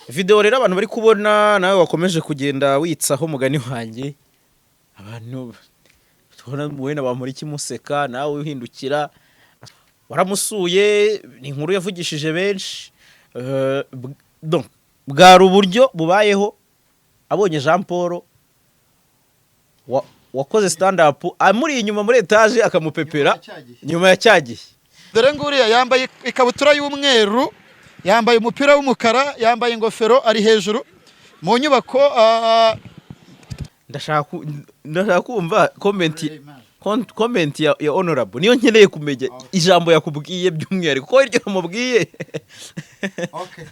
video rero abantu bari kubona nawe wakomeje kugenda witsaho mugani wanjye abantu tubona wena Bamporiki museka nawe uhindukira waramusuye ni inkuru yavugishije benshi donc bwari uburyo bubayeho abonye Jean Paul wakoze stand up amuri inyuma muri etage akamupepera nyuma ya cyagiye dore nguriya yambaye ikabutura y'umweru yambaye umupira w'umukara yambaye ingofero ari hejuru mu nyubako ndashaka kumva comment ya honorable niyo nkeneye kumenya ijambo yakubwiye by'umwihariko ko iryo mubwiye okay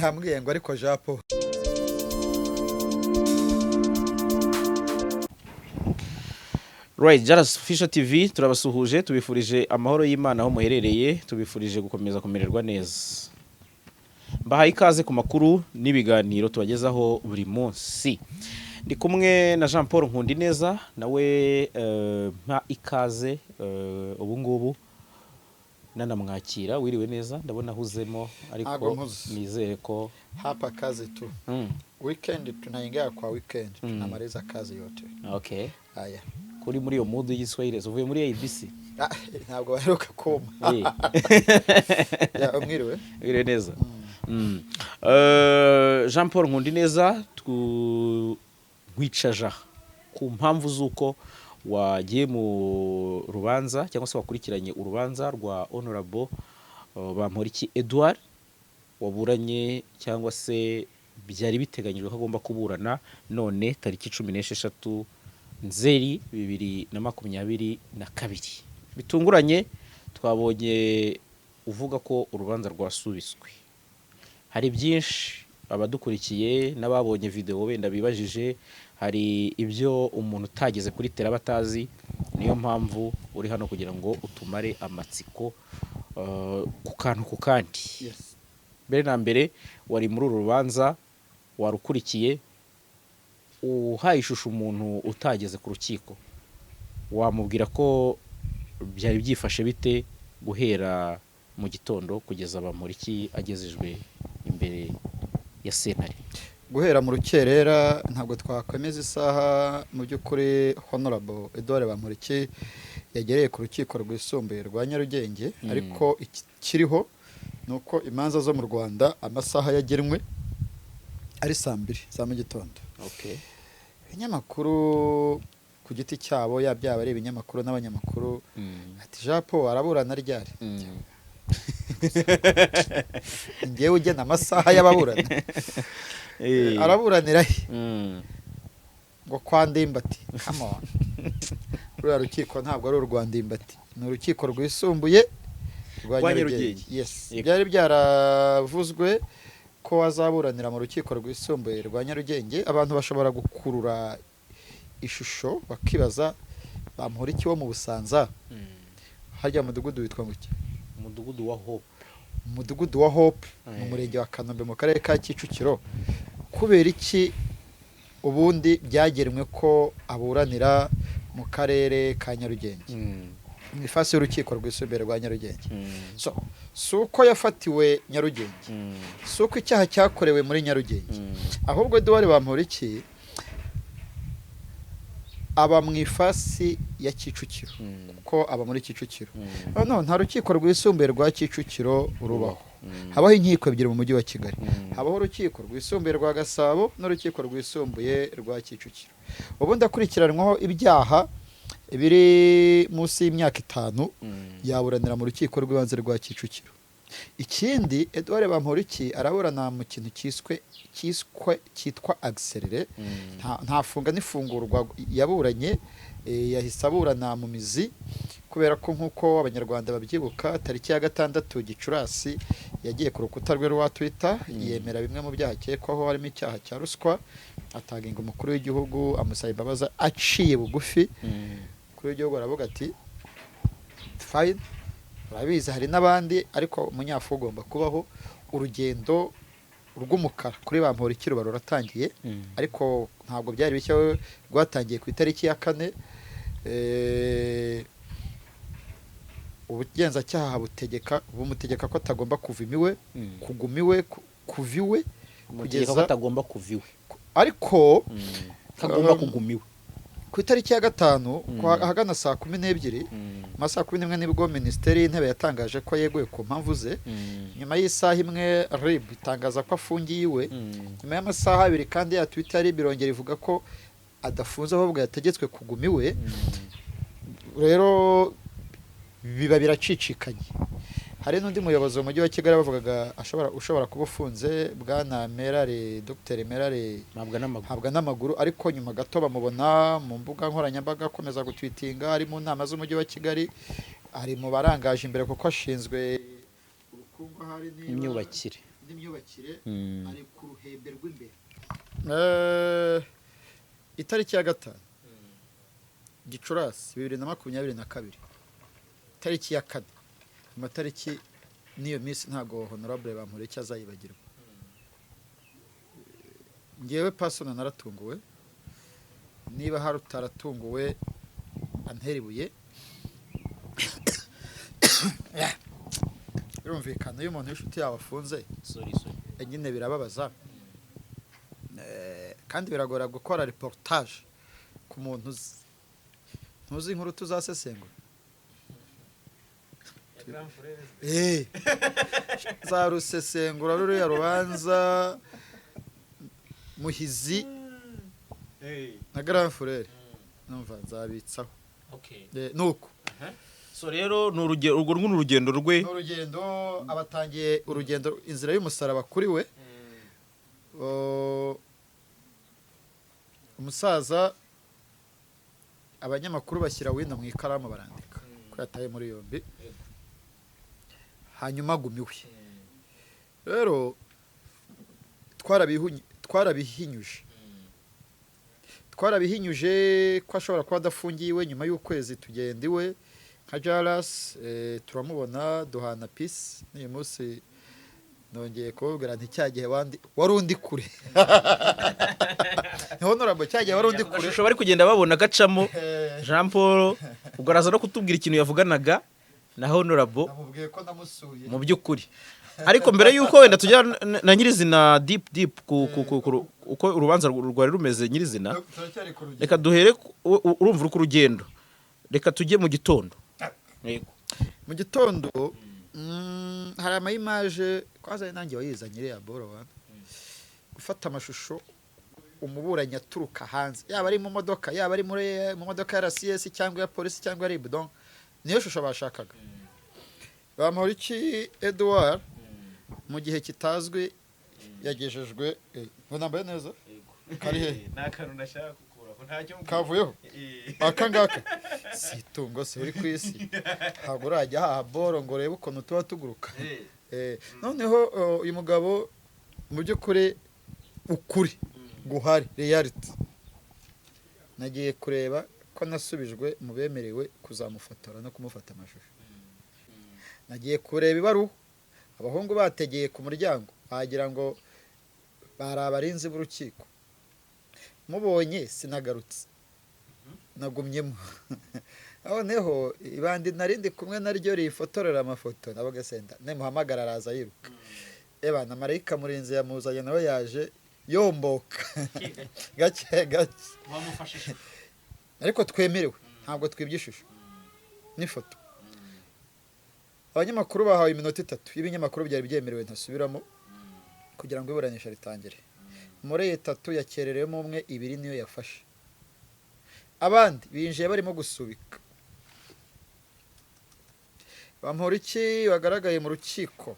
yambwiye ngo ariko Japo Right, Jaras Fisher TV turabasuhuje tubifurije amahoro y'Imana aho muherereye tubifurije gukomeza kumererwa neza. Mbahaye ikaze ku makuru n'ibiganiro tubagezaho buri munsi. Ndi kumwe na Jean Paul Nkundineza nawe mpa ikaze ubu ngubu nanamwakira wiriwe neza ndabona huzemo ariko nizere ko hapa kazi tu. Weekend tunaingia kwa weekend tunamaliza kazi yote. Okay. Haya. Kuri muri yo mood y'Igiswahili uvuye muri ABC ntabwo baheruka koma ya umwiriwe wiriwe neza. Jean Paul Nkundineza nkwicaja ku mpamvu z'uko wagiye mu rubanza cyangwa se wakurikiranye urubanza rwa honorable Bamporiki Edouard waburanye cyangwa se byari biteganyijwe ko agomba kuburana none tariki 16 Nzeri 2022 bitunguranye twabonye uvuga ko urubanza rwasubiswe. Hari byinshi abadukurikiye n'ababonye video wenda bibajije, hari ibyo umuntu utageze kuri tera batazi, niyo mpamvu uri hano kugira ngo utumare amatsiko ku kantu ku kandi. Mbere na mbere wari muri uru rubanza warukurikiye uhaye ishusho umuntu utageze ku rukiko wamubwira ko byari byifashe bite guhera mu gitondo kugeza Bamporiki agezejwe imbere ya sentare? Guhera mu rukerera ntabwo twakwemeza isaha mu by'ukuri honorable Edouard Bamporiki yagereye ku rukiko rwisumbuye rwa Nyarugenge ariko ikiriho nuko imanza zo mu Rwanda amasaha yagenwe ari 2:00 za mu gitondo. Okay. Ibinyamakuru ku giti cyabo yabyaba ari ibinyamakuru n'abanyamakuru ati Japo araburana ryari ngiye ugena amasaha y'ababurana araburanira he ngo kwa Ndimbati come on rura rukiko ntabwo ari urwa Ndimbati ni urukiko rwisumbuye rwa Nyarugenge. Yes byari byaravuzwe ko azaburanira mu rukiko rwisumbuye rwa Nyarugenge. Abantu bashobora gukurura ishusho bakibaza Bamporiki wo mu Busanza harya mudugudu witwa nguki? Umudugudu wa Hope. Umudugudu wa Hope mu murenge wa Kanombe mu karere ka Kicukiro, kubera iki ubundi byagenwe ko aburanira mu karere ka Nyarugenge mu ifasi y'urukiko rwisumbuye rwa Nyarugenge? Suko yafatiwe Nyarugenge, suko icyaha cyakorewe muri Nyarugenge, ahubwo Edouard Bamporiki aba mu ifasi ya Kicukiro ko aba muri Kicukiro. No, nta rukiko rwisumbuye rwa Kicukiro urubaho. Habaho inkiko ebyiri mu mujyi wa Kigali. Habaho urukiko rwisumbuye rwa Gasabo n'urukiko rwisumbuye rwa Kicukiro. Ubundi akurikiranwaho ibyaha biri munsi y'imyaka 5 yaburanira mu rukiko rw'ibanze rwa Kicukiro. Ikindi Edouard Bamporiki araburana mu kintu cyitwa accéléré, nta funga n'ifungurwa yaburanye, yahise aburana mu mizi kubera ko nkuko abanyarwanda babyibuka tariki ya 6 Gicurasi yagiye ku rukuta rwe rwa Twitter yemera bimwe mu byaha cyekwaho harimo icyaha cya ruswa, ataginga umukuru w'igihugu amusaba imbabazi aciye bugufi. Kuri w'igihugu aravuga ati fine urabizi hari n'abandi ariko umunyafu ugomba kubaho. Urugendo rw'umukara kuri Bamporiki ruba ruratangiye, ariko ntabwo byari bishya, rwatangiye ku itariki ya 4. Ubugenzacyaha bumutegeka ko atagomba kuva imiwe, kugumiwe, kuviwe mutegeka ko atagomba kuva iwe ariko kagomba kuguma iwe ku itariki ya 5 ahagana saa 12 ma saa 11 nibwo minisiteri y'intebe yatangaje ko yeguye ku mpamvu ze nyuma y'isaha imwe RIB itangaza ko afungiye iwe nyuma y'amasaha 2 kandi ya Twitter RIB irongera ivuga ko adafunze ahubwo yategetswe kuguma iwe rero biba biracicikanye. Hari n'undi muyobozi w'umujyi wa Kigali bavugaga ushobora kuba ufunze bwana Merare Dr Merare habwa n'amaguru ariko nyuma gato bamubona mu mbuga nkoranyambaga akomeza gutwitinga ari mu nama z'umujyi wa Kigali ari mu barangaje imbere kuko ashinzwe ubukungu hari n'imyubakire ari ku ruhembe rw'imbere. Itariki ya 5 Gicurasi 2022 itariki ya 4 amatariki niyo minsi ntago honorable Bamporiki azayibagirwa. Ngewe persona naratunguwe niba hari utaratunguwe antera birumvikana iyo umuntu w'inshuti yawe afunze nyine birababaza kandi biragora gukora reportage ku muntu ntuzi inkuru tuzasesengura za rusesengura ruriya rubanza Muhizi na Grand Frere numva nzabitsaho nuko so rero urwo n'urugendo rwe n'urugendo abatangiye urugendo inzira y'umusaraba kuri we umusaza abanyamakuru bashyira wino mu ikaramu barandika ko yataye muri yombi hanyuma gumiwe rero twarabihinyuje ko ashobora kuba adafungiwe nyuma y'ukwezi tugenda iwe nka Jaras turamubona duhana peace n'uyu munsi nongeye kubabwira nti cyagihe wari undi kure honorable cyagihe wari undi kure bari kugenda babona gacamo Jean Paul ubwo araza no kutubwira ikintu yavuganaga na honorable namubwiye ko namusuye mu by'ukuri ariko mbere yuko wenda tujya na nyirizina deep uko urubanza rwari rumeze nyirizina reka duhere urumva uko urugendo reka tujye mu gitondo yego mu gitondo hari amayimaje kwaza nanjye wayizanye iriya boro gufata amashusho umuburanyi aturuka hanze yaba ari mu modoka yaba ari mu modoka ya RCS cyangwa ya polisi cyangwa RIB donc niyo shusho bashakaga. Bamporiki Edouard mu gihe kitazwi yagejejwe ngo nambaye neza kari he nakantu nashaka kukuraho ntacyo kavuyeho akangaka situngo se uri kwisi ntabwo urajya haha boro ngo rebe ukuntu tuba tuguruka noneho uyu mugabo mu by'ukuri ukuri guhari reality nagiye kureba ko nasubijwe mu bemerewe kuzamufotora no kumufata amashusho. Nagiye kureba ibaruwa abahungu bategeye ku muryango bagira ngo bari abarinzi b'urukiko mubonye sinagarutse nagumyemo noneho ibandi narindi kumwe naryo rifotorera amafoto nabo gasenda nemuhamagara araza yiruka na Marayika Murinzi yamuzanye nawe yaje yomboka gake bamufashije ariko twemerewe ntabwo twibyishusho n'ifoto. Abanyamakuru bahawe iminota 3 y'ibinyamakuru byari byemerewe ntasubiramo kugira ngo iburanisha ritangire. Muri 3 yakereremo umwe 2 niyo yafashe abandi binjiye barimo gusubika. Bamporiki wagaragaye mu rukiko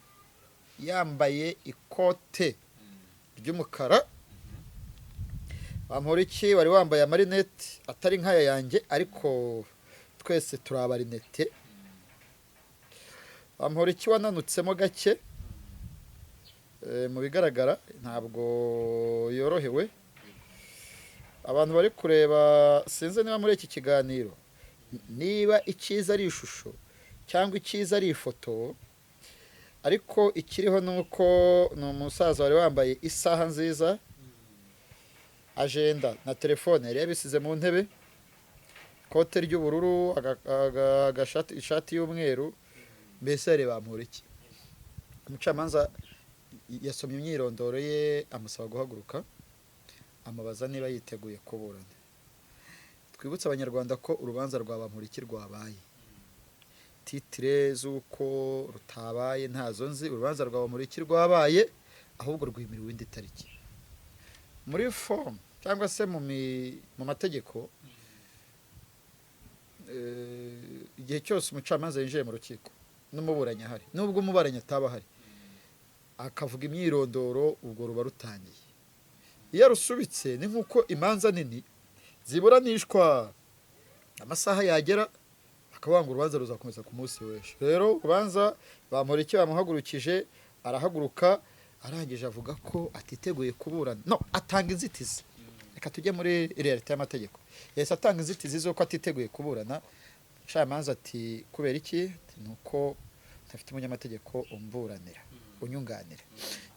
yambaye ikote ry'umukara. Bamporiki wari wambaye amarinete atari nkaya yanjye ariko twese turabarinete. Bamporiki wananutsemo gake mu bigaragara ntabwo yorohewe. Abantu bari kureba sinze niba muri iki kiganiro niba icyiza ari ishusho cyangwa icyiza ari ifoto ariko ikiriho nuko n'umusaza wari wambaye isaha nziza agenda na telefone yari yabisize mu ntebe kote ry'ubururu ishati y'umweru mbese yari Bamporiki. Umucamanza yasomye imyirondoro ye amusaba guhaguruka amubaza niba yiteguye kuburana. Twibutse abanyarwanda ko urubanza rwa Bamporiki rwabaye, titire z'uko rutabaye ntazo nzi. Urubanza rwa Bamporiki rwabaye, ahubwo rwimiriwe indi tariki. Muri fomu cyangwa se mu mategeko, igihe cyose umucamanza yinjiye mu rukiko n'umuburanyi ahari, nubwo umuburanyi ataba ahari, akavuga imyirondoro, ubwo ruba rutangiye. Iyo rusubitse ni nk'uko imanza nini ziburanishwa, amasaha yagera akavuga ngo urubanza ruzakomeza ku munsi w'ejo. Rero urubanza Bamporiki bamuhagurukije, arahaguruka, arangije avuga ko atiteguye kuburana. No, atanga inzitizi. Reka tujye muri realite y'amategeko. Yahise atanga inzitizi z'uko atiteguye kuburana. Umucamanza ati kubera iki? Nuko ntafite umunyamategeko umburanira, unyunganira.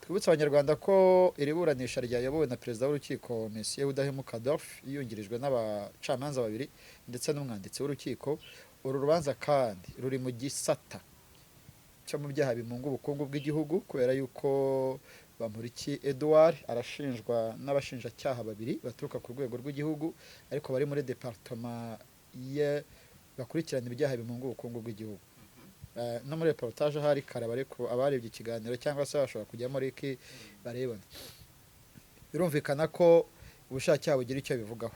Twibutse abanyarwanda ko iri buranisha ryayobowe na perezida w'urukiko Monsieur Udahemuka Adolphe, yiyungirijwe n'abacamanza babiri ndetse n'umwanditsi w'urukiko. Uru rubanza kandi ruri mu gisata cyo mu byaha bimunga ubukungu bw'igihugu, kubera yuko Bamporiki Edouard arashinjwa n'abashinjacyaha babiri baturuka ku rwego rw'igihugu, ariko bari muri departement ye bakurikirana ibyaha bimunga ubukungu bw'igihugu. No muri reportage hari karaba, ariko abarebye ikiganiro cyangwa se bashobora kujya muri iki barebana. Birumvikana ko ubushacyaha bugira icyo bivugaho.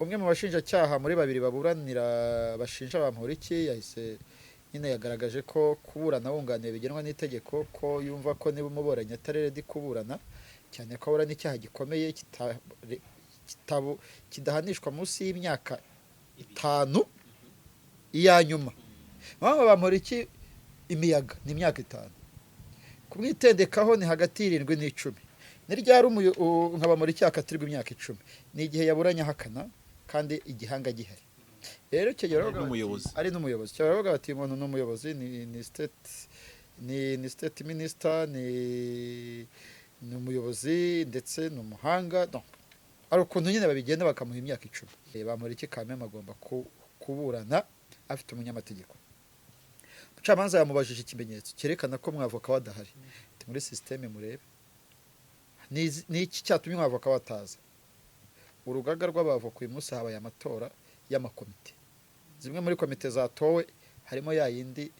Umwe mu bashinjacyaha muri babiri baburanira bashinja Bamporiki yahise nyine yagaragaje ko kuburana wunganiye bigenwa n'itegeko, ko yumva ko niba umuburanyi atari ready kuburana, cyane ko aburana icyaha gikomeye kidahanishwa munsi y'imyaka 5 iya nyuma. Mama Bamporiki imiyaga ni imyaka 5, kumwitendekaho ni hagati y'7 n'10. Ni ryari nka Bamporiki akatirwa imyaka 10? Ni igihe yaburanye ahakana kandi igihanga gihari. Rero cyo ari n'umuyobozi. Cyo baravuga bati umuntu n'umuyobozi ni state minister, ni umuyobozi ndetse n'umuhanga. Donc ari ukuntu nyine babigenda bakamuha imyaka 10. Bamporiki kameme agomba kuburana afite umunyamategeko. Umucamanza yamubajije ikimenyetso cyerekana ko mwavoka wadahari. Muri systeme murebe ni iki cyatumye mwavoka wataza. Urugaga rw'abavoka uyu munsi habaye amatora y'amakomite. Zimwe muri komite zatowe harimo ya yindi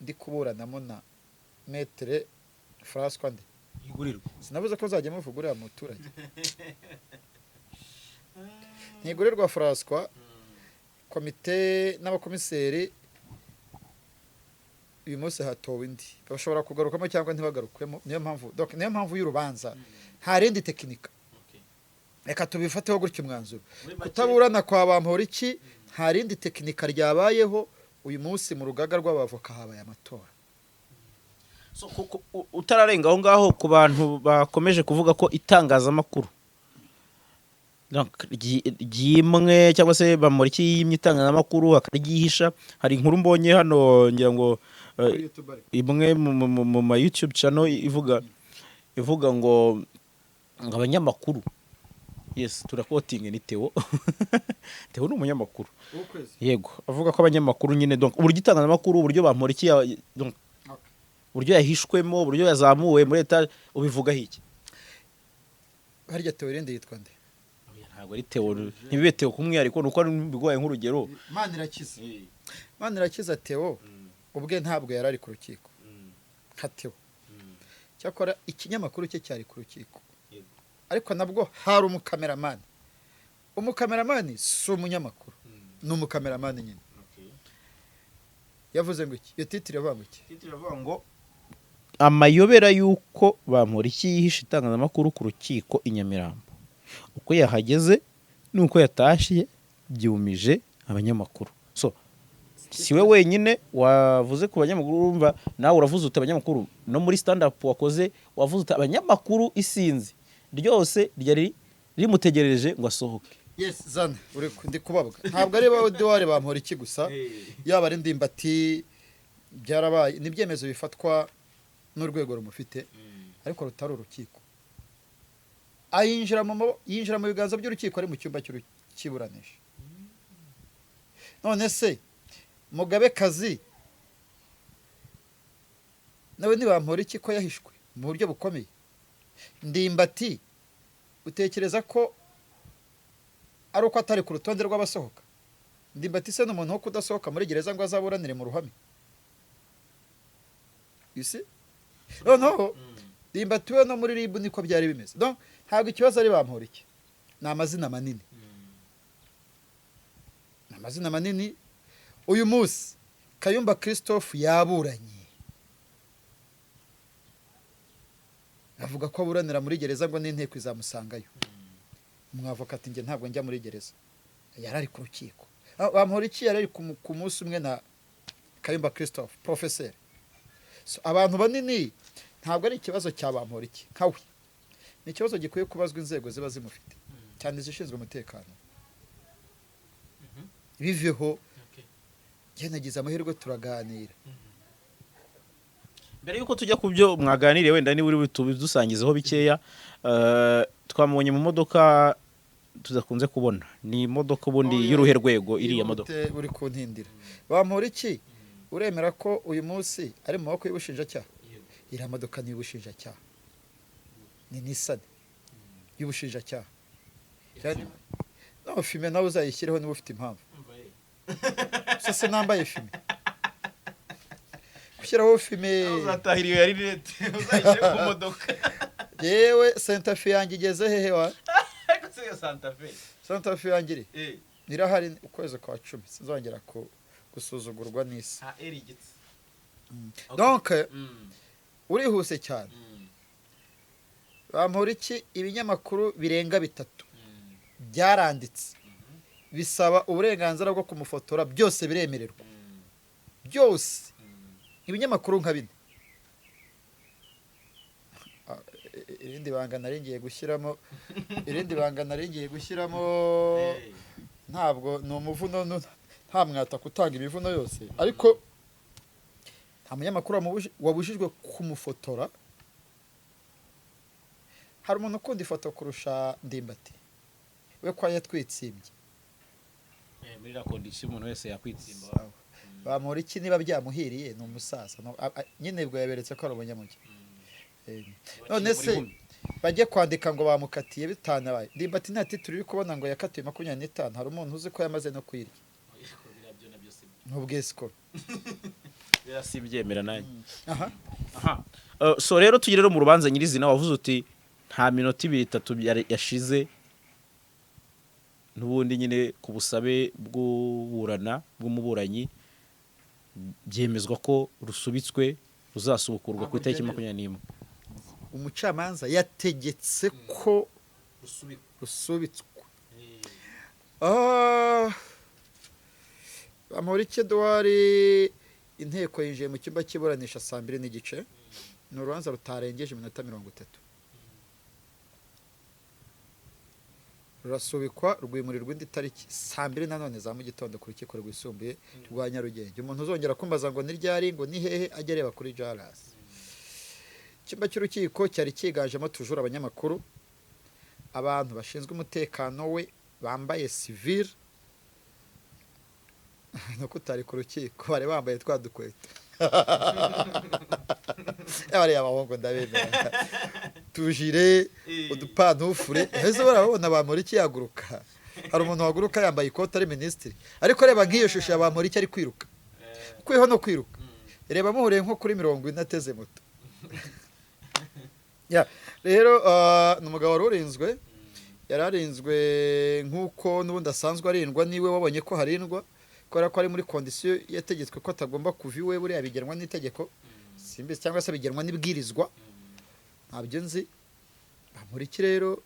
ndi kuburanamo na Maître François Nde. Igurirwa. Sinavuze ko zajya muvugurira mu baturage. Ntigurirwa François, komite n'abakomiseri uyu munsi hatowe indi. Bashobora kugarukamo cyangwa ntibagarukemo. Niyo mpamvu y'urubanza nta rindi tekinika. Reka tubifateho gutyo umwanzuro. Kutaburana kwa Bamporiki nta rindi tekinika ryabayeho. Uyu munsi mu rugaga rw'abavoka habaye amatora. So utararenga aho ngaho ku bantu bakomeje kuvuga ko itangazamakuru ryimwe cyangwa se Bamporiki yimye itangazamakuru akaryihisha. Hari inkuru mbonye hano ngira ngo imwe mu ma YouTube channel ivuga ngo abanyamakuru. Yes, turakotinge ni Theo. Theo ni umunyamakuru. Yego, avuga ko abanyamakuru nyine donc uburyo itangazamakuru, uburyo Bamporiki donc uburyo yahishwemo, uburyo yazamuwe muri leta, ubivuga hiki? Harya Theo rende yitwa nde? Ntabwo ari Theo, ntibibe Theo kumwihariko nuko bigoye nk'urugero. Manirakiza Theo ubwe ntabwo yarari ku rukiko. Nka Theo. Cyakora ikinyamakuru cye cyari ku rukiko. Ariko nabwo hari umukameramani. Umukameramani si umunyamakuru, ni umukameramani nyine. Yavuze ngo iki? Iyo titire avuga ngo iki? Titire avuga ngo amayobera yuko Bamporiki yihisha itangazamakuru ku rukiko i Nyamirambo. Uko yahageze nuko yatashiye byumije abanyamakuru. So siwe wenyine wavuze ku banyamakuru, urumva nawe uravuze uti abanyamakuru, no muri stand up wakoze wavuze uti abanyamakuru isinzi ryose ryari rimutegereje ngo asohoke. Yes, zana ndi kubabwa. Ntabwo ari Edouard Bamporiki gusa, yaba ari Ndimbati, byarabaye n'ibyemezo bifatwa n'urwego rumufite, ariko rutari urukiko. Yinjira mu biganza by'urukiko ari mu cyumba cy'urukiburanisha. None se Mugabekazi nawe ni Bamporiki ko yahishwe? mu buryo bukomeye. Ndimbati utekereza ko ari uko atari ku rutonde rw'abasohoka? Ndimbati se n'umuntu wo kudasohoka muri gereza ngo azaburanire mu ruhame? You see? No. Ndimbati we no muri RIB niko byari bimeze. Donc ntabwo ikibazo ari Bamporiki. Ni amazina manini. Ni amazina manini. Uyu munsi Kayumba Christophe yaburanye. Avuga ko aburanira muri gereza ngo n'inteko izamusangayo. Umwavoka ati nge ntabwo njya muri gereza. Yarari ku rukiko. Bamporiki yarari ku munsi umwe na Kayumba Christophe, professeur. So, abantu banini ntabwo ari ikibazo cya Bamporiki nkawe. Ni ikibazo gikwiye kubazwa inzego ziba zimufite. Cyane zishinzwe umutekano. Biveho. Nagize amahirwe turaganira. Mbere yuko tujya ku byo mwaganiriye wenda ni buri tubidusangizeho bikeya, twamubonye mu modoka tuzakunze kubona. Ni imodoka ubundi y'uruhe rwego iriya modoka? Uri kuntindira. Bamporiki uremera ko uyu munsi ari mu maboko y'ubushinjacyaha? Iriya modoka ni y'ubushinjacyaha. Ni Nissan y'ubushinjacyaha. No filime nawe uzayishyireho niba ufite impamvu. Sasa nambaye filime. Gushyiraho filime uzatahiriye yari lete uzayishyire ku modoka. Yewe Santa Fe yanjye igeze hehe wa? Kusiga Santa Fe. Santa Fe yanjye nirahari ukwezi kwa 10 sinzongera gusuzugurwa n'isi. Erigitse. Donc urihuse cyane. Bamporiki ibinyamakuru birenga 3 byaranditse bisaba uburenganzira bwo kumufotora, byose biremererwa. Byose ibinyamakuru nka 4. Irindi banga naringiye gushyiramo ntabwo ni umuvuno nta mwata kutanga imivuno yose, ariko nta munyamakuru wabujijwe kumufotora. Hari umuntu ukunda ifoto kurusha Ndimbati, we kwa yatwitsimbye muri la condition umuntu wese yakwitsimba. Bamporiki niba byamuhiriye ni umusaza nyine bwo yaberetse ko ari umunyamugi. None se bajye kwandika ngo bamukatiye bitanabaye. Ndimbati nta tituri uri kubona ngo yakatiye 25. Hari umuntu uzi ko yamaze no kwirya. Ntubwesiko birasibyemera naye. So rero tugire mu rubanza nyirizina wavuze uti nta minota 2-3 yashize n'ubundi nyine ku busabe bw'umuburanyi byemezwa ko rusubitswe ruzasubukurwa ku itariki 21. Umucamanza yategetse ko rusubitswa. Bamporiki Edouard inteko yinjiye mu cyumba cy'iburanisha 2:30. Ni urubanza rutarengeje iminota 30. Rurasubikwa rwimurirwa indi tariki 2:00 nanone za mu gitondo ku rukiko rwisumbuye rwa Nyarugenge. Umuntu uzongera kumbaza ngo ni ryari ngo ni hehe ajya areba kuri Jaras. Icyumba cy'urukiko cyari kiganjemo tujura abanyamakuru, abantu bashinzwe umutekano we bambaye civil. No kutari ku rukiko bari bambaye twadukweto. Abari abahongo ndabemera. Tujire udupantufure heze barabona Bamporiki yaguruka. Hari umuntu waguruka yambaye ikoti ari ministry, ariko reba ngiyo shusho ya Bamporiki ari kwiruka. Kwiho no kwiruka. Reba muhuriye nko kuri 40 ateze moto. Rero numugabo warurinzwe yararinzwe nkuko nubundi asanzwe arindwa, niwe wabonye ko harindwa kubera ko ari muri condition yategetswe ko atagomba kuva iwe, buri yabigenwa n'itegeko simbi cyangwa se bigenwa n'ibwirizwa. Ntabyo nzi. Bamporiki rero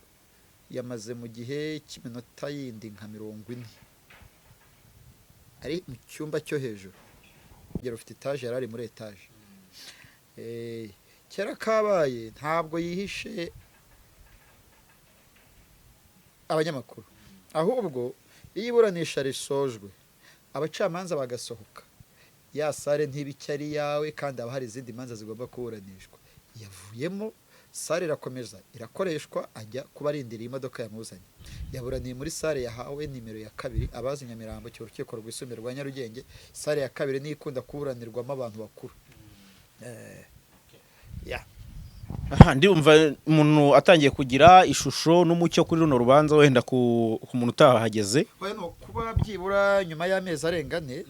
yamaze mu gihe cy'iminota yindi nka 40 ari mu cyumba cyo hejuru. Ugera ufite etage, yarari muri etage. Kera kabaye ntabwo yihishe abanyamakuru, ahubwo iyo iburanisha risojwe abacamanza bagasohoka, ya sare ntibicari yawe kandi aba hari izindi manza zigomba kuburanishwa. Yavuyemo sare irakomeza irakoreshwa, ajya kubarindira imodoka yamuzanye. Yaburaniye muri sare yahawe nimero ya 2 abazi Nyamirambo cyo rukiko rwisumbuye rwa Nyarugenge. Sare ya 2 ni ikunda kuburanirwamo abantu bakuru. aha ndumva umuntu atangiye kugira ishusho n'umucyo kuri runo rubanza wenda ku muntu utahageze no kuba byibura nyuma y'amezi arenga ane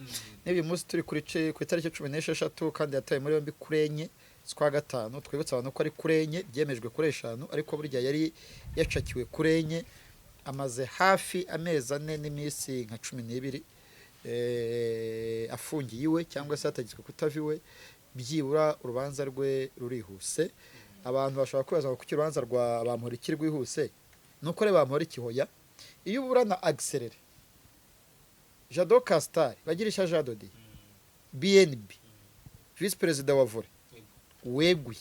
n'uyu munsi turi ku itariki 16 kandi yatawe muri yombi kuri enye z'ukwa gatanu. Twibutsa abantu ko ari kuri enye, byemejwe kuri eshanu, ariko burya yari yacakiwe kuri enye. Amaze hafi amezi ane n'iminsi nka 12 afungiye iwe cyangwa se atagizwe kutava iwe. Byibura urubanza rwe rurihuse. Abantu bashobora kwibaza ko urubanza rwa Bamporiki rwihuse nuko re Bamporiki hoya iyo uburana Accéléré Jado Castar bagirisha Jadodi BNB vice president wa Volley weguye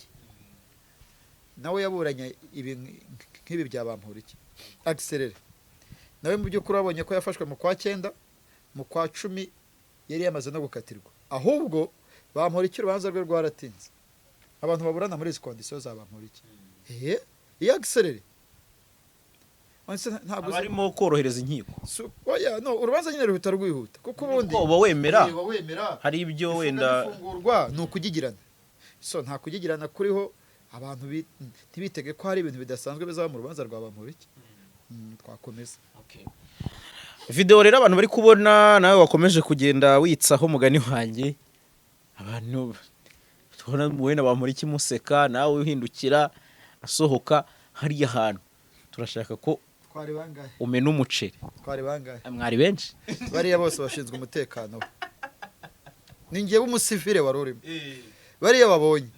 nawe yaburanye ibi nk'ibi bya Bamporiki. Accéléré nawe mu by'ukuri abonye ko yafashwe mu kwa 9 mu kwa 10 yari yamaze no gukatirwa, ahubwo Bamporiki urubanza rwe rwaratinze. Abantu baburana muri izi conditions za Bamporiki iyo Accéléré ntabwo barimo korohereza inkiko. Oya no urubanza nyine ruhita rwihuta kuko ubundi uba wemera hari ibyo wenda fungurwa no kugigirana. So nta kugigirana kuriho, abantu ntibitege ko hari ibintu bidasanzwe bizaba mu rubanza rwa Bamporiki. Twakomeza video rero abantu bari kubona nawe wakomeje kugenda witsaho mugani wanjye, abantu tubona wenda Bamporiki museka nawe uhindukira asohoka hariya hantu. Turashaka ko twari bangahe umena umuceri. Twari bangahe? Mwari benshi bariya bose bashinzwe umutekano. Ningiye b'umusivile warurimo bariya babonye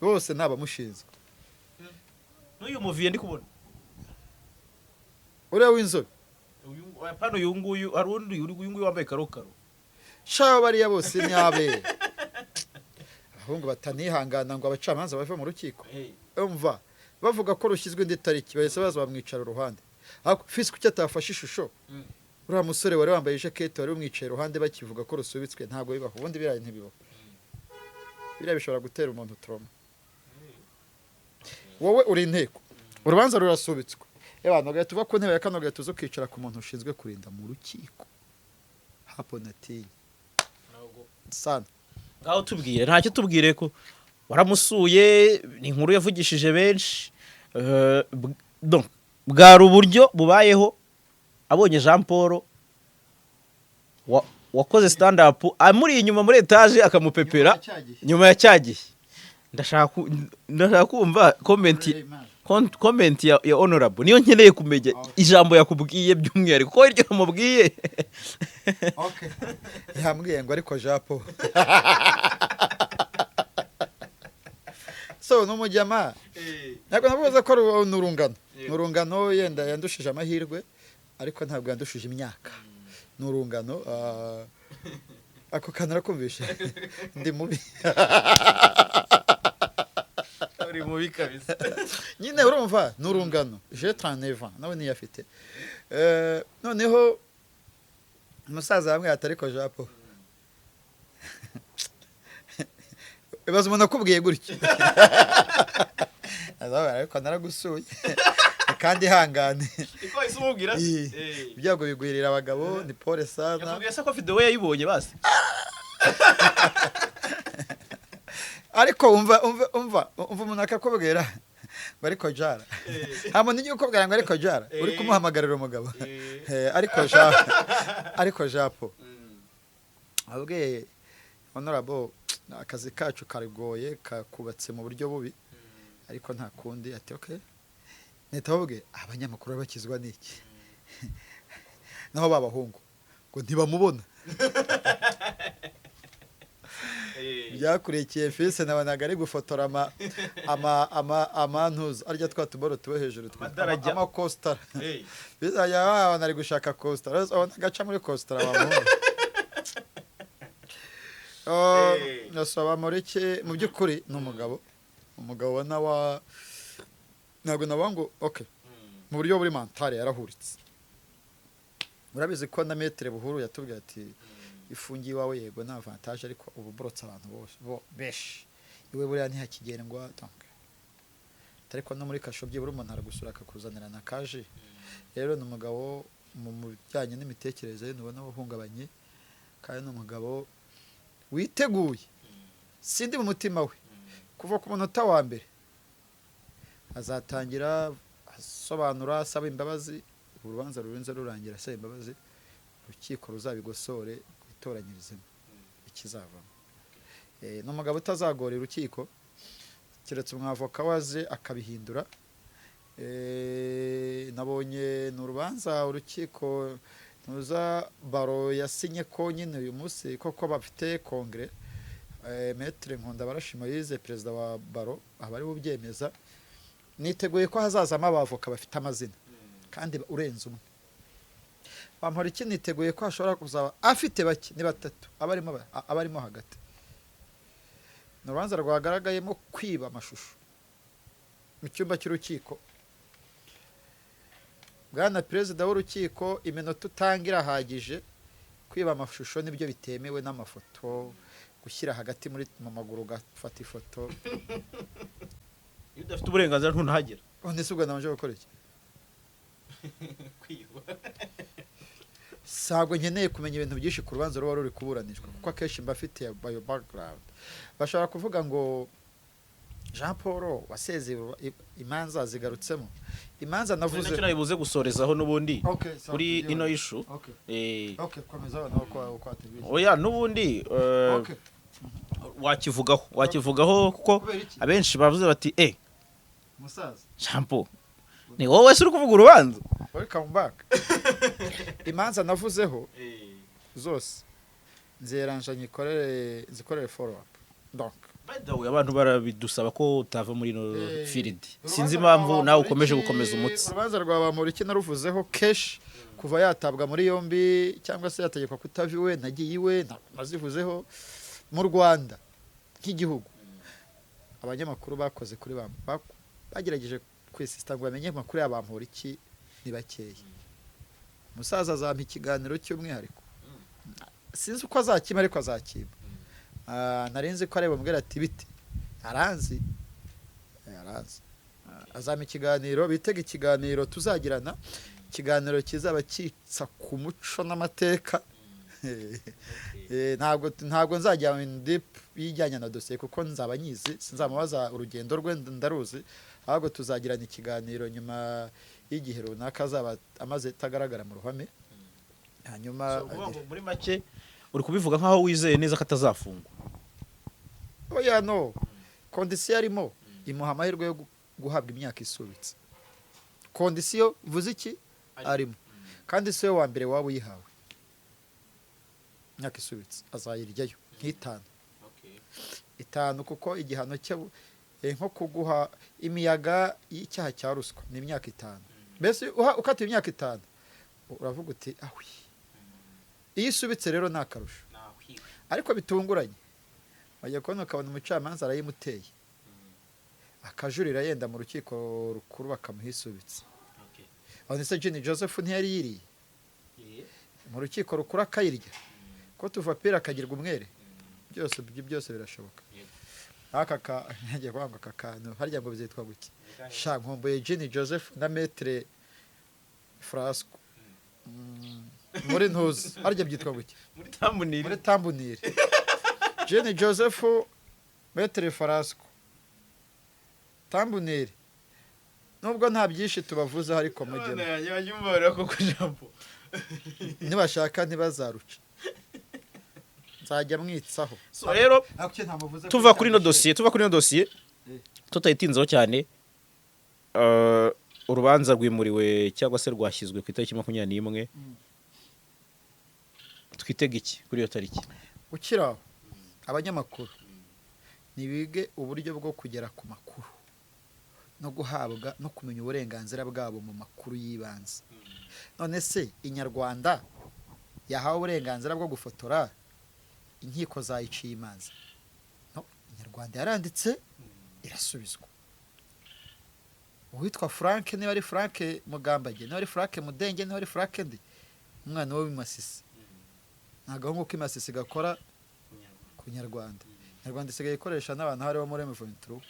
bose ntabamushinzwe. N'uyu muviye ndi kubona uriya w'inzobe pano yunguyu arundi yunguyu wambaye karokaro shaho bariya bose ni abe ahubwo batanihangana ngo abacamanza bave mu rukiko. Umva bavuga ko rushyizwe indi tariki bahise baza bamwicara uruhande. Ariko fisi kuki atafashe ishusho uriya musore wari wambaye jacket wari umwicaye iruhande bakivuga ko rusubitswe ntago bibaho. Ubundi biraye ntibibaho, biriya bishobora gutera umuntu trauma. Wowe uri inteko urubanza rurasubitswe abantu bagahita uva ku ntebe ya kano gahita uza ukicara ku muntu ushinzwe kurinda mu rukiko. Hapo natinya sana ngaho tubwire ntacyo tubwire ko waramusuye. Ni inkuru yavugishije benshi. Donc bwari uburyo bubayeho abonye Jean Paul wakoze stand up amuri inyuma muri etage akamupepera nyuma ya cyagiye. Ndashaka kumva comment ya honorable niyo nkeneye kumenya ijambo yakubwiye by'umwihariko ko iryo mubwiye. Okay yambwiye ngo ariko Jean Paul so n'umujyama ntabwo navuze ko nurungano yenda yandushije amahirwe ariko ntabwo yandushije imyaka. Nurungano ako kanara kumvisha ndi mubi uri mubi kabisa nyine urumva nurungano je 39 ans nawe niyo afite. Noneho umusaza bamwe atariko Jean Paul Ebaza umuntu akubwiye gutyo ariko naragusuye kandi hangane iko isumubwira ibyago bigwirira abagabo ni pole sana. Yavuga se ko video yayibonye basi ariko umva umuntu akakubwira ngo ariko jara hamo n'igihe ukubwira ngo ariko jara uri kumuhamagarira umugabo ariko japo abwiye honorable akazi kacu karigoye kakubatse mu buryo bubi ariko nta kundi ati okay netabwe abanyamakuru bakizwa niki naho babahungu ngo ntibamubona byakurikiye fise nabanaga ari gufotora amantuza arya twatuboro tuwe hejuru ama coaster bizajya abana ari gushaka coaster abona gaca muri coaster abahungu nasaba Bamporiki mu by'ukuri n'umugabo nawa ntabwo nabango okay mu buryo buri mentale yarahuritse. Murabizi ko na metre Buhuru yatubwiye ati ifungiye wawe yego na avantage ariko ubu burotse abantu bose besh iwe buriya ntihakigendwa donc ariko no muri kashobye buri umuntu aragusura akakuzanira na kaje. Rero n'umugabo mu bijyanye n'imitekerereze n'ubona bahungabanye kandi n'umugabo witeguye sindi mu mutima we kuva ku munota wa mbere azatangira asobanura asaba imbabazi, urubanza rurenze rurangira asaba imbabazi, urukiko ruzabigosore rwitoranyirizemo ikizavamo. Ni umugabo utazagora urukiko keretse umwavoka waje akabihindura. Nabonye ni urubanza urukiko ntuza baro yasinye ko nyine uyu munsi koko bafite kongere. Maître Nkundabarashima yize perezida wa baro aba ari bubyemeza. Niteguye ko hazazamo abavoka bafite amazina kandi urenze umwe. Bamporiki niteguye ko hashobora kuzaba afite bake ni batatu abarimo hagati. Ni urubanza rwagaragayemo kwiba amashusho mu cyumba cy'urukiko. Bwana perezida w'urukiko, iminota utangira ahagije. Kwiba amashusho nibyo bitemewe n'amafoto, gushyira hagati mu maguru ugafata ifoto. Iyo udafite uburenganzira ntunahagera. Nese ubwo nabanje gukora iki? Kwiba. Sabwo nkeneye kumenya ibintu byinshi ku rubanza ruba ruri kuburanishwa kuko akenshi mba afite bio background. Bashobora kuvuga ngo Jean Paul wasezeye imanza zigarutsemo. Imanza navuze nacyo nabibuze gusorezaho nubundi kuri ino issue. Komeza uko atubije. Oya nubundi wakivugaho kuko abenshi bavuze bati musaza Jean Paul ni wowe uri kuvuga urubanza. Welcome back. Imanza navuzeho zose nzeranja zikorere follow up. Donc by the way abantu barabidusaba ko utava muri no field. Sinzi impamvu nawe ukomeje gukomeza umutsi. Urubanza rwa Bamporiki naruvuzeho kesh kuva yatabwa muri yombi cyangwa se yategekwa kutaviwe nagiye iwe nazivuzeho mu Rwanda nk'igihugu. Abanyamakuru bakoze kuri bagerageje kwisista ngo bamenye amakuru ya Bamporiki ni bakeya. Musaza azampa ikiganiro cy'umwihariko. Sinzi uko azakima ariko azakima. Narinzi ko areba mbwira ati bite aranzi azampa ikiganiro, bitega ikiganiro tuzagirana, ikiganiro kizaba kitsa ku muco n'amateka. Ntabwo nzajya mu deep yijyanye na dosiye kuko nzaba nyizi, sinzamubaza urugendo rwe ndaruzi, ahubwo tuzagirana ikiganiro nyuma y'igihe runaka azaba amaze tagaragara mu ruhame. Hanyuma muri make uri kubivuga nkaho wizeye neza ko atazafungwa. Oya no, kondisiyo arimo imuha amahirwe yo guhabwa imyaka isubitse. Kondisiyo vuze iki arimo kandi siyo wa mbere waba uyihawe. Imyaka isubitse azayiryayo nk'itanu. Itanu kuko igihano cye nko kuguha imiyaga y'icyaha cya ruswa ni imyaka 5. Mbese ukata imyaka 5 uravuga uti ahwi. Iyo isubitse rero nakarusho. Ariko bitunguranye. Bajya kubona ukabona umucamanza arayimuteye. Akajurira yenda mu rukiko rukuru bakamuhisubitse. Aho nise Jenny Joseph ntiyari yiriye. Mu rukiko rukuru akayirya. Ko tuva pera akagirwa umwere. Byose birashoboka. Aka ngiye kwanga akakantu harya ngo bizitwa guki. Sha nkomboye Jenny Joseph na Maître Frasco. Muri ntuzi harya byitwa guki. Muri tambunire. Jenny Joseph Maître Frasco. Tambunire. Nubwo nta byinshi tubavuze ariko mugema. Yanyumvara ko kujambo. Nibashaka ntibazaruca. Nzajya mwitsaho. So rero tuva kuri no dossier tutayitinzaho cyane. Urubanza rwimuriwe cyangwa se rwashyizwe ku itariki 21. Twitega iki kuri iyo tariki? Ukiraho abanyamakuru nibige uburyo bwo kugera ku makuru no guhabwa no kumenya uburenganzira bwabo mu makuru yibanze. None se inyarwanda yahawe uburenganzira bwo gufotora inkiko zayiciye imanza. No, inyarwanda yaranditse irasubizwa. Uwitwa Frank niba ari Frank Mugambage, niba ari Frank Mudenge, niba ari Frank ndi umwana wo bimasisi. Ntago nkuko imasisi gakora ku nyarwanda. Nyarwanda isigaye ikoresha n'abantu hariho muri M23.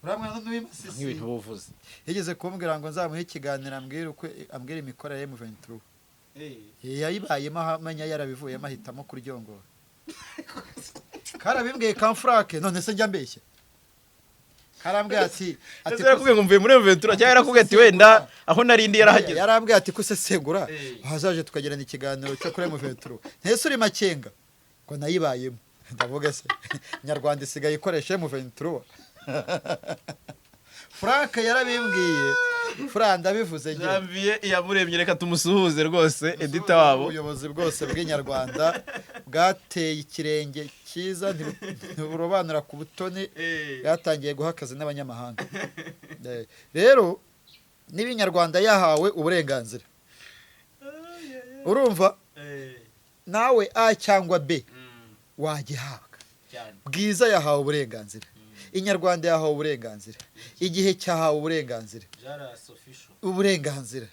Uramwana n'uwimasisi nk'ibintu buvuze. Yigeze kumbwira ngo nzamuhe ikiganiro ambwira imikorere ya M23. Yayibayemo amanya yarabivuyemo ahitamo kuryongora. Karabimbwiye Kamfrake none se njya mbeshye. karambwiye ati ese yarakubwiye ngo mvuye muri Ventura cyangwa yarakubwiye ati wenda aho narindi yarahageze yarambwiye ati kusesengura hazaje tukagirana ikiganiro cyo kuri Ventura ntese uri makenga ngo nayibayemo ndavuga se nyarwanda isigaye ikoresha Ventura Frank yarabimbwiye Franda bivuze nge Janvier yamuremye reka tumusuhuze rwose editor wabo ubuyobozi bwose bw'inyarwanda bwateye ikirenge cyiza ntiburobanura ku butoni yatangiye guhakaza n'abanyamahanga rero n'ibinyarwanda yahawe uburenganzira urumva nawe A cyangwa B wagihabwa bwiza yahawe uburenganzira inyarwanda yahawe uburenganzira igihe cyahawe uburenganzira uburenganzira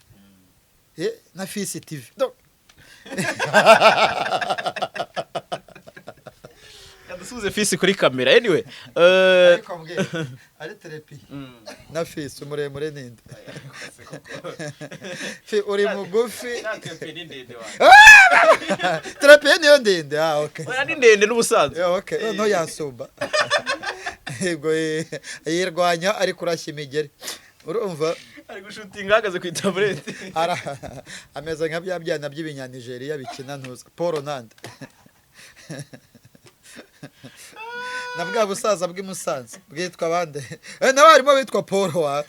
na Fisi TV yadusuze Fisi kuri kamera anyway ari terapi na Fisi umuremure ninde uri mugufi terapi niyo ndende okay ni ndende n'ubusanzwe okay no yasumba yego yirwanya ari kurashya imigeri urumva ari gushutinga ahagaze ku itaburete ameze nka bya byana by'ibinya Nigeria bikina ntuzwa Paul Nande nabwa busaza bw'imusanze bwitwa bande nawe harimo bitwa Paul wa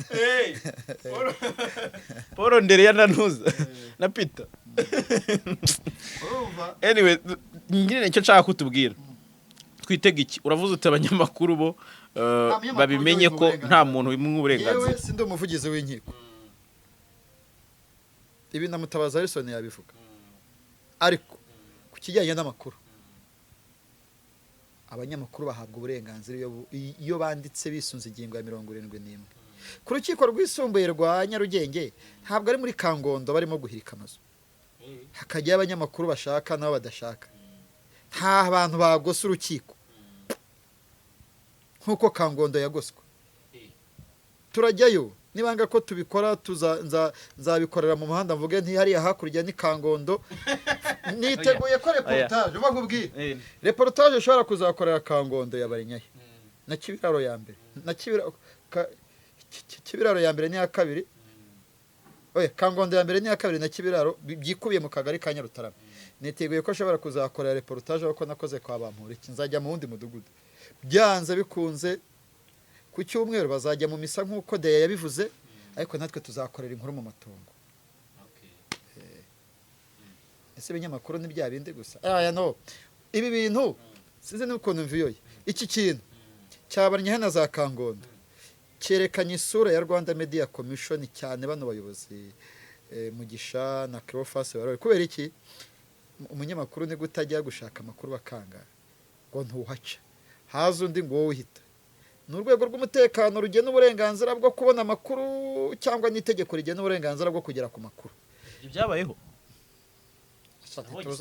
Paul ndere ya nantuza na Peter urumva anyway ngire nicyo nshaka kutubwira twitega iki uravuze uti abanyamakuru bo babimenye ko nta muntu wimwe uburenganzira yewe sindi umuvugizi w'inkiko ibi na Mutabazi Harrison yabivuga ariko ku kijyanye n'amakuru abanyamakuru bahabwa uburenganzira iyo banditse bisunze ingingo ya 71 ku rukiko rwisumbuye rwa Nyarugenge ntabwo ari muri Kangondo barimo guhirika amazu hakajya abanyamakuru bashaka nabo badashaka nta bantu bagose urukiko nkuko Kangondo yagoswe turajyayo nibanga ko tubikora nzabikorera mu muhanda mvuge nti hariya hakurya ni Kangondo niteguye ko reportage bagubwira reportage ushobora kuzakorera Kangondo yabarinyaye na Kibiraro ya mbere na Kibiraro ya mbere ni ya kabiri Kangondo ya mbere ni ya kabiri na Kibiraro byikubiye mu kagari ka Nyarutarama niteguye ko ashobora kuzakorera reportage uko nakoze kwa Bampura nzajya mu wundi mudugudu byanze bikunze ku cyumweru bazajya mu misa nk'uko Deya yabivuze ariko natwe tuzakorera inkuru mu matongo ese ibinyamakuru ni bya bindi gusa no ibi bintu sinzi n'ukuntu mviyoye iki kintu cyabaranye hano za Kangondo cyerekanye isura ya Rwanda Media Commission cyane bano bayobozi Mugisha na Cleophas barore kubera iki umunyamakuru ni gutajya gushaka amakuru bakanga ngo ntuhaca haza undi ngo wowe uhita n'urwego rw'umutekano rugena uburenganzira bwo kubona amakuru cyangwa n'itegeko rigena uburenganzira bwo kugera ku makuru byabayeho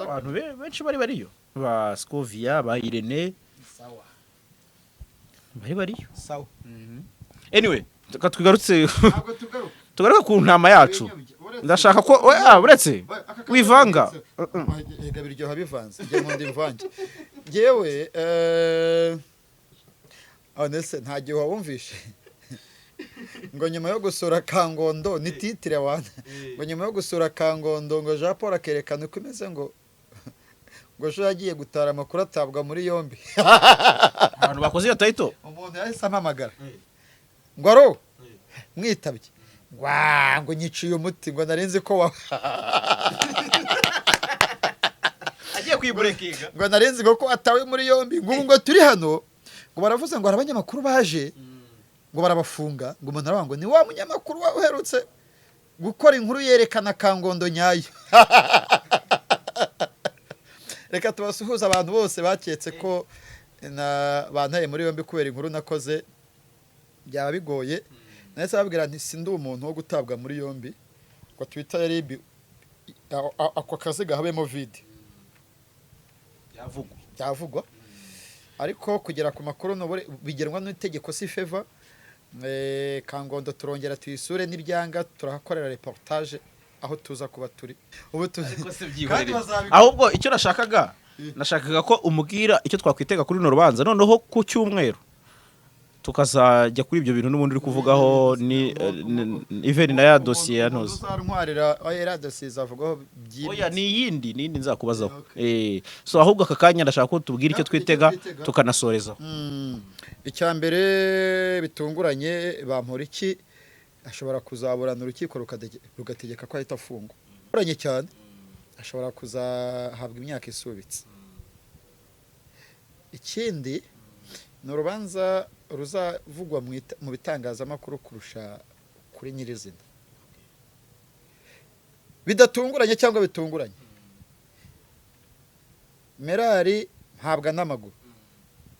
abantu benshi bariyo ba Scovia ba Irene sawa bariyo sawa anyway twigarutse ntabwo tugaruka ku ntama yacu ndashaka ko uretse wivanga ega biryoha bivanze ngiye mu ndimvange ngewe honese nta gihe wumvishe ngo nyuma yo gusura Kangondo ni titire wana ngo nyuma yo gusura Kangondo ngo Jean Paul akerekana uko imeze ngo sho yagiye gutara amakuru atabwa muri yombi abantu bakoze iyo title umuntu yahise amamagara ngo aro mwitabye ngo nyiciye umuti ngo narinzi ko agiye kwiburekinga ngo narinzi ko atawe muri yombi ngo turi hano ngo baravuze ngo abanyamakuru baje ngo barabafunga ngo umuntu aravuga ngo ni wa munyamakuru uherutse gukora inkuru yerekana Kangondo nyayo reka tubasuhuza abantu bose baketse ko bantaye muri yombi kubera inkuru nakoze byaba bigoye nahise babwira nti sindi umuntu wo gutabwa muri yombi ngo Twitter yari ako kazi gahabemo video byavugwa ariko kugera ku makuru bigenwa n'itegeko si favor Kangondo turongera tuyisure n'ibyanga turahakorera reportage aho tuza kuba turi ubu ahubwo icyo nashakaga ko umubwira icyo twakwitega kuri no rubanza noneho ku cyumweru tukazajya kuri ibyo bintu n'ubundi uri kuvugaho ni even na ya dosiye ya ntozi. uzantwarira ya dosiye izavugaho Oya ni iyindi nzakubazaho. So ahubwo aka kanya ndashaka ko tubwira icyo twitega tukanasorezaho. icya mbere bitunguranye Bamporiki ashobora kuzaburana urukiko rugategeka ko ahita afungwa. Bitunguranye cyane ashobora kuzahabwa imyaka isubitse. Ikindi ni urubanza ruzavugwa mu bitangazamakuru kurusha kuri nyirizina. Bidatunguranye cyangwa bitunguranye, Merari ntabwa n'amaguru,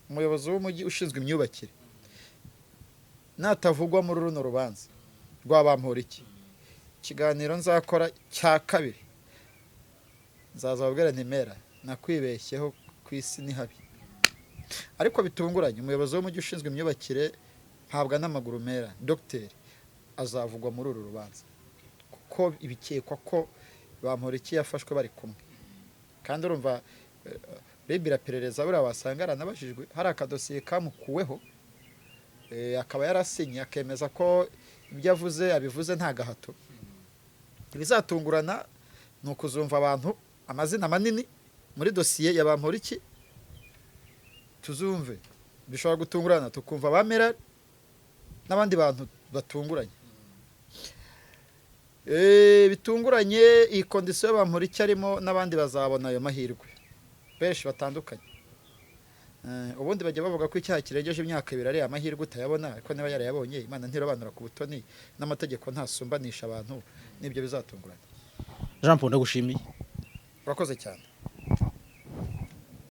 umuyobozi w'umujyi ushinzwe imyubakire, natavugwa muri runo rubanza rwa Bamporiki, ikiganiro nzakora cya kabiri nzazababwira nti Mera nakwibeshyeho ku isi ni habi. Ariko bitunguranye umuyobozi w'umujyi ushinzwe imyubakire ntabwa n'amaguru Mera Dogiteri azavugwa muri uru rubanza kuko ibikekwa ko Bamporiki yafashwe bari kumwe. Kandi urumva rebira perereza buriya wasanga aranabajijwe, hari akadosiye kamukuweho akaba yarasinye akemeza ko ibyo avuze abivuze nta gahato. Ibizatungurana ni ukuzumva abantu amazina manini muri dosiye ya Bamporiki, tuzumve bishobora gutungurana tukumva ba Merari n'abandi bantu batunguranye. Bitunguranye iyi kondisiyo Bamporiki arimo n'abandi bazabona ayo mahirwe benshi batandukanye. Ubundi bajya bavuga ko icyaha kirengeje imyaka 2 ari amahirwe utayabona, ariko niba yarayabonye Imana ntirobanura ku butoni n'amategeko ntasumbanisha abantu, nibyo bizatungurana. Jean Paul ndagushimiye. Urakoze cyane.